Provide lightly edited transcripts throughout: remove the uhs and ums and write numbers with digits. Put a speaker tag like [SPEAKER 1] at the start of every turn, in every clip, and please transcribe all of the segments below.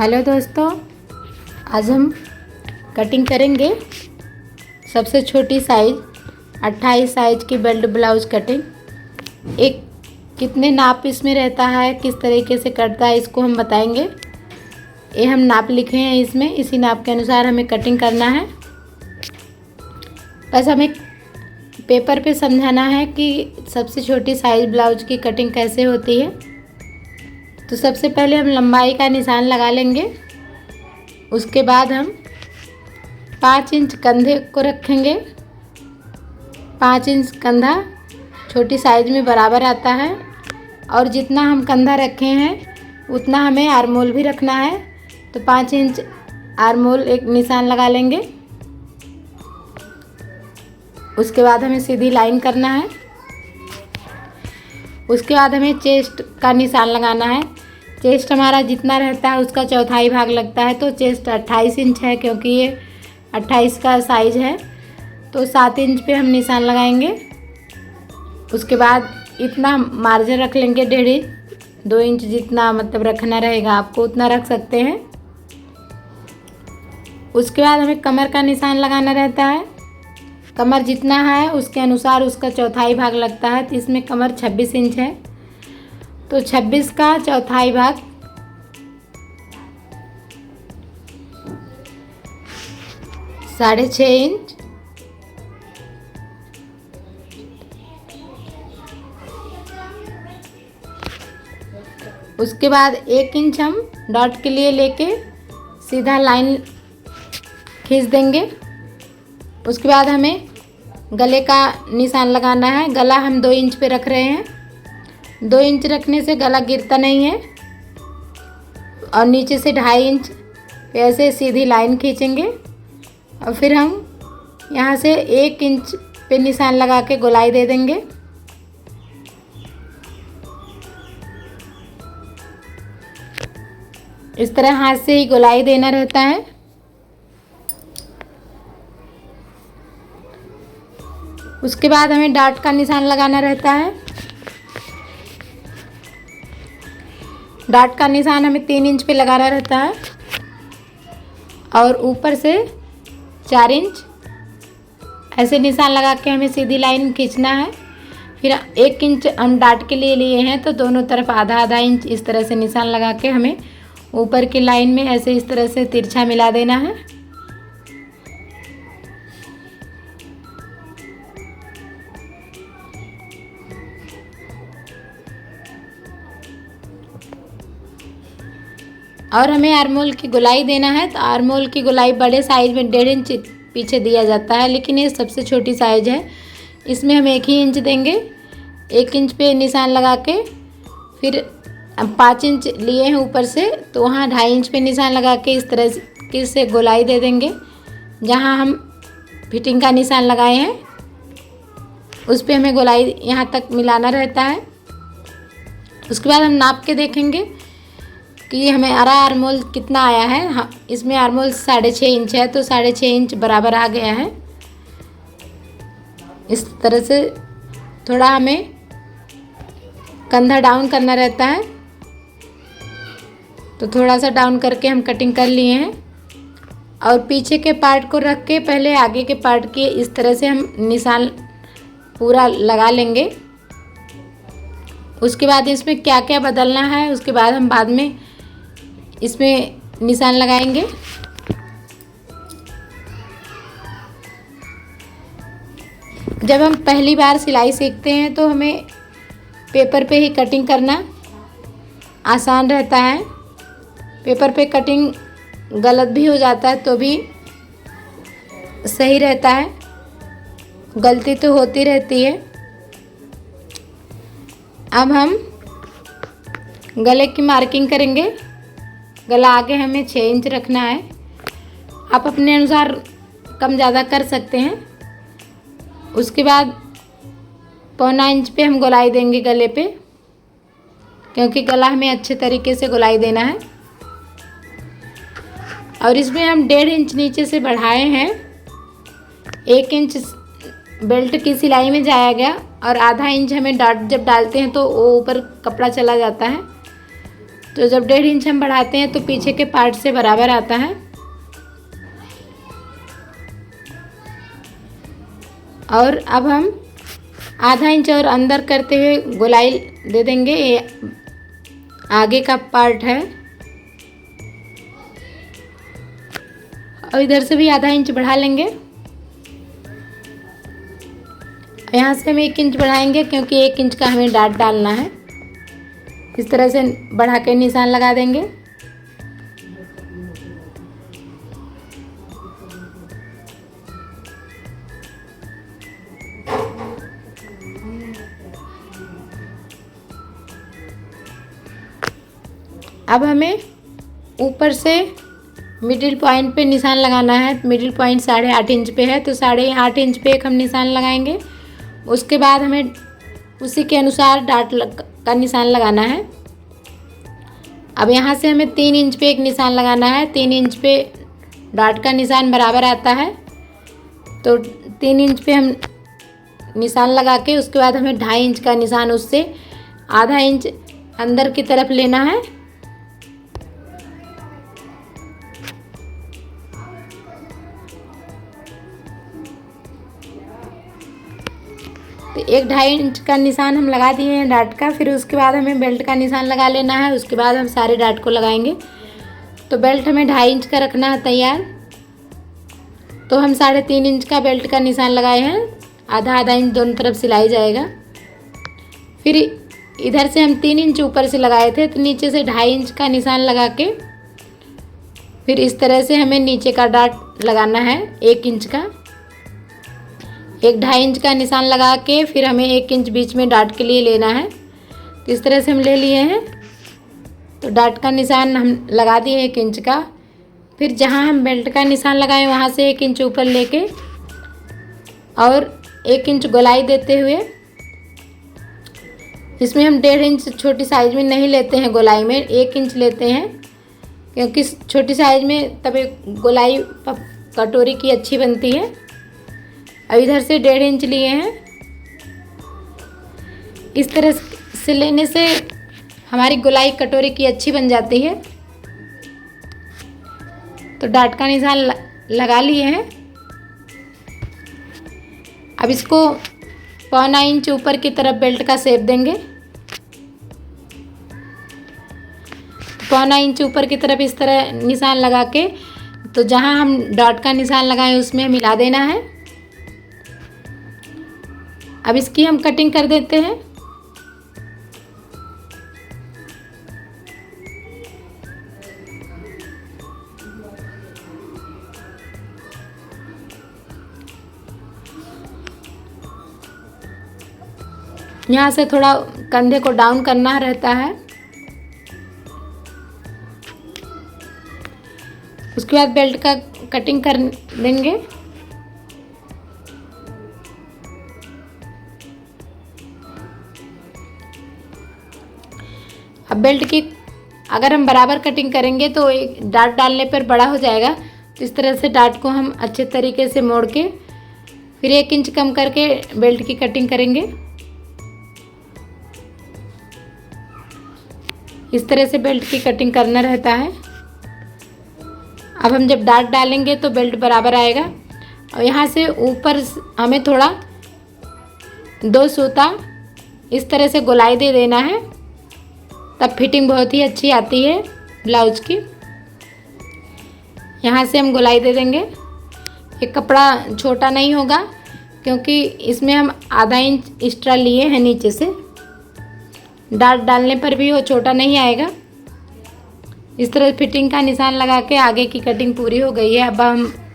[SPEAKER 1] Hello दोस्तों, आज हम कटिंग करेंगे सबसे छोटी साइज़ 28 साइज की बेल्ट ब्लाउज कटिंग। एक कितने नाप इसमें रहता है, किस तरीके से कटता है, इसको हम बताएंगे। ये हम नाप लिखे हैं, इसमें इसी नाप के अनुसार हमें कटिंग करना है। बस हमें पेपर पे समझाना है कि सबसे छोटी साइज़ ब्लाउज की कटिंग कैसे होती है। तो सबसे पहले हम लंबाई का निशान लगा लेंगे। उसके बाद हम 5 इंच कंधे को रखेंगे। 5 इंच कंधा छोटी साइज में बराबर आता है, और जितना हम कंधा रखे हैं उतना हमें आर्मोल भी रखना है। तो 5 इंच आर्मोल एक निशान लगा लेंगे। उसके बाद हमें सीधी लाइन करना है। उसके बाद हमें चेस्ट का निशान लगाना है। चेस्ट हमारा जितना रहता है उसका चौथाई भाग लगता है, तो चेस्ट 28 इंच है, क्योंकि ये 28 का साइज है। तो 7 इंच पे हम निशान लगाएंगे। उसके बाद इतना मार्जिन रख लेंगे, 1.5 इंच 2 इंच जितना मतलब रखना रहेगा आपको उतना रख सकते हैं। उसके बाद हमें कमर का निशान लगाना रहता है। कमर जितना है उसके अनुसार उसका चौथाई भाग लगता है। तो इसमें कमर 26 इंच है, तो 26 का चौथाई भाग 6.5 इंच। उसके बाद 1 इंच हम डॉट के लिए लेके सीधा लाइन खींच देंगे। उसके बाद हमें गले का निशान लगाना है। गला हम 2 इंच पे रख रहे हैं। 2 इंच रखने से गला गिरता नहीं है। और नीचे से 2.5 इंच पे ऐसे सीधी लाइन खींचेंगे, और फिर हम यहाँ से 1 इंच पे निशान लगा के गोलाई दे देंगे। इस तरह हाथ से ही गोलाई देना रहता है। उसके बाद हमें डाट का निशान लगाना रहता है। डाट का निशान हमें 3 इंच पे लगाना रहता है, और ऊपर से 4 इंच ऐसे निशान लगा के हमें सीधी लाइन खींचना है। फिर 1 इंच हम डाट के लिए लिए हैं, तो दोनों तरफ आधा आधा इंच इस तरह से निशान लगा के हमें ऊपर की लाइन में ऐसे इस तरह से तिरछा मिला देना है। और हमें आर्मोल की गोलाई देना है। तो आर्मोल की गोलाई बड़े साइज में 1.5 इंच पीछे दिया जाता है, लेकिन ये सबसे छोटी साइज है, इसमें हम 1 ही इंच देंगे। 1 इंच पे निशान लगा के फिर 5 इंच लिए हैं ऊपर से, तो वहाँ 2.5 इंच पे निशान लगा के इस तरह से गोलाई दे देंगे। जहाँ हम फिटिंग का निशान लगाए हैं उस पे हमें गोलाई यहाँ तक मिलाना रहता है। उसके बाद हम नाप के देखेंगे कि हमें आर्मोल कितना आया है। हाँ, इसमें आर्मोल 6.5 इंच है, तो 6.5 इंच बराबर आ गया है। इस तरह से थोड़ा हमें कंधा डाउन करना रहता है, तो थोड़ा सा डाउन करके हम कटिंग कर लिए हैं। और पीछे के पार्ट को रख के पहले आगे के पार्ट के इस तरह से हम निशान पूरा लगा लेंगे। उसके बाद इसमें क्या क्या बदलना है उसके बाद हम बाद में इसमें निशान लगाएंगे। जब हम पहली बार सिलाई सीखते हैं तो हमें पेपर पे ही कटिंग करना आसान रहता है। पेपर पे कटिंग गलत भी हो जाता है तो भी सही रहता है, गलती तो होती रहती है। अब हम गले की मार्किंग करेंगे। गला आगे हमें 6 इंच रखना है। आप अपने अनुसार कम ज़्यादा कर सकते हैं। उसके बाद 1.25 इंच पे हम गोलाई देंगे गले पे, क्योंकि गला हमें अच्छे तरीके से गोलाई देना है। और इसमें हम 1.5 इंच नीचे से बढ़ाए हैं। 1 इंच बेल्ट की सिलाई में जाया गया, और आधा इंच हमें डाट जब डालते हैं तो वो ऊपर कपड़ा चला जाता है। तो जब 1.5 इंच हम बढ़ाते हैं तो पीछे के पार्ट से बराबर आता है। और अब हम आधा इंच और अंदर करते हुए गोलाई दे देंगे। ये आगे का पार्ट है। और इधर से भी आधा इंच बढ़ा लेंगे। यहाँ से हम 1 इंच बढ़ाएंगे क्योंकि 1 इंच का हमें डाट डालना है। इस तरह से बढ़ा के निशान लगा देंगे। अब हमें ऊपर से मिडिल पॉइंट पे निशान लगाना है। मिडिल पॉइंट 8.5 इंच पे है, तो 8.5 इंच पे एक हम निशान लगाएंगे। उसके बाद हमें उसी के अनुसार डाट का निशान लगाना है। अब यहाँ से हमें 3 इंच पे एक निशान लगाना है। 3 इंच पे डाट का निशान बराबर आता है, तो 3 इंच पे हम निशान लगा के उसके बाद हमें 2.5 इंच का निशान उससे आधा इंच अंदर की तरफ लेना है। तो 1.5 इंच का निशान हम लगा दिए हैं डाट का। फिर उसके बाद हमें बेल्ट का निशान लगा लेना है। उसके बाद हम सारे डाट को लगाएंगे। तो बेल्ट हमें 2.5 इंच का रखना है तैयार। तो हम 3.5 इंच का बेल्ट का निशान लगाए हैं। आधा आधा इंच दोनों तरफ सिलाई जाएगा। फिर इधर से हम 3 इंच ऊपर से लगाए थे, तो नीचे से 2.5 इंच का निशान लगा के फिर इस तरह से हमें नीचे का डाट लगाना है 1 इंच का। 1.5 इंच का निशान लगा के फिर हमें 1 इंच बीच में डाट के लिए लेना है। तो इस तरह से हम ले लिए हैं। तो डाट का निशान हम लगा दिए 1 इंच का। फिर जहाँ हम बेल्ट का निशान लगाए वहाँ से 1 इंच ऊपर लेके और 1 इंच गोलाई देते हुए, इसमें हम 1.5 इंच छोटी साइज में नहीं लेते हैं, गोलाई में 1 इंच लेते हैं, क्योंकि छोटी साइज में तब गोलाई कटोरी की अच्छी बनती है। अब इधर से 1.5 इंच लिए हैं। इस तरह से लेने से हमारी गोलाई कटोरी की अच्छी बन जाती है। तो डाट का निशान लगा लिए हैं। अब इसको 1.25 इंच ऊपर की तरफ बेल्ट का शेप देंगे। 1.25 इंच ऊपर की तरफ इस तरह निशान लगा के, तो जहाँ हम डॉट का निशान लगाएं उसमें मिला देना है। अब इसकी हम कटिंग कर देते हैं। यहाँ से थोड़ा कंधे को डाउन करना रहता है। उसके बाद बेल्ट का कटिंग कर देंगे। अब बेल्ट की अगर हम बराबर कटिंग करेंगे तो एक डाट डालने पर बड़ा हो जाएगा। तो इस तरह से डाट को हम अच्छे तरीके से मोड़ के फिर 1 इंच कम करके बेल्ट की कटिंग करेंगे। इस तरह से बेल्ट की कटिंग करना रहता है। अब हम जब डाट डालेंगे तो बेल्ट बराबर आएगा। और यहाँ से ऊपर हमें थोड़ा 2 सूता इस तरह से गोलाई दे देना है, तब फिटिंग बहुत ही अच्छी आती है ब्लाउज की। यहाँ से हम गोलाई दे देंगे। ये कपड़ा छोटा नहीं होगा क्योंकि इसमें हम आधा इंच एक्स्ट्रा लिए हैं नीचे से। डाट डालने पर भी वो छोटा नहीं आएगा। इस तरह फिटिंग का निशान लगा के आगे की कटिंग पूरी हो गई है। अब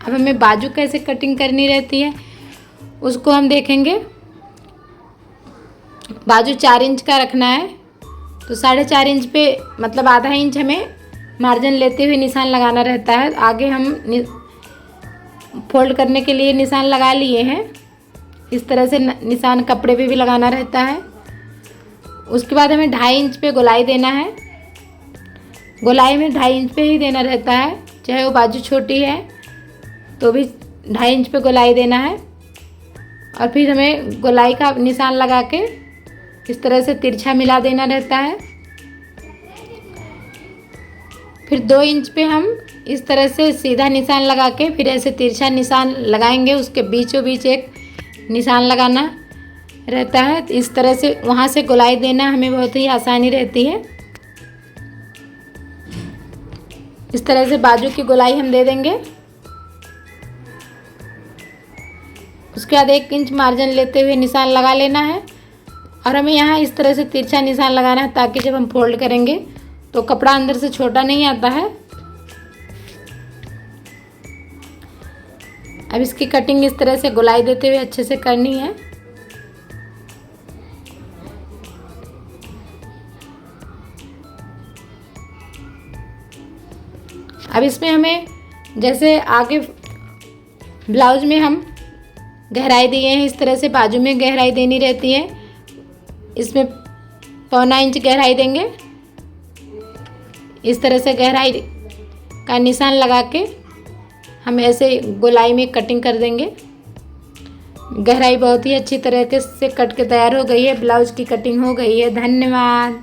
[SPEAKER 1] हमें बाजू कैसे कटिंग करनी रहती है उसको हम देखेंगे। बाजू 4 इंच का रखना है, तो 4.5 इंच पे मतलब आधा इंच हमें मार्जिन लेते हुए निशान लगाना रहता है। आगे हम फोल्ड करने के लिए निशान लगा लिए हैं। इस तरह से निशान कपड़े पे भी लगाना रहता है। उसके बाद हमें 2.5 इंच पे गोलाई देना है। गोलाई में 2.5 इंच पे ही देना रहता है, चाहे वो बाजू छोटी है तो भी 2.5 इंच पे गोलाई देना है। और फिर हमें गोलाई का निशान लगा के इस तरह से तिरछा मिला देना रहता है। फिर 2 इंच पे हम इस तरह से सीधा निशान लगा के फिर ऐसे तिरछा निशान लगाएंगे, उसके बीचों बीच एक निशान लगाना रहता है। इस तरह से वहाँ से गोलाई देना हमें बहुत ही आसानी रहती है। इस तरह से बाजू की गोलाई हम दे देंगे। उसके बाद 1 इंच मार्जिन लेते हुए निशान लगा लेना है और हमें यहाँ इस तरह से तिरछा निशान लगाना है ताकि जब हम फोल्ड करेंगे तो कपड़ा अंदर से छोटा नहीं आता है। अब इसकी कटिंग इस तरह से गोलाई देते हुए अच्छे से करनी है। अब इसमें हमें जैसे आगे ब्लाउज में हम गहराई दिए हैं, इस तरह से बाजू में गहराई देनी रहती है। इसमें 1.25 इंच गहराई देंगे। इस तरह से गहराई का निशान लगा के हम ऐसे गोलाई में कटिंग कर देंगे। गहराई बहुत ही अच्छी तरीके से कट के तैयार हो गई है। ब्लाउज की कटिंग हो गई है। धन्यवाद।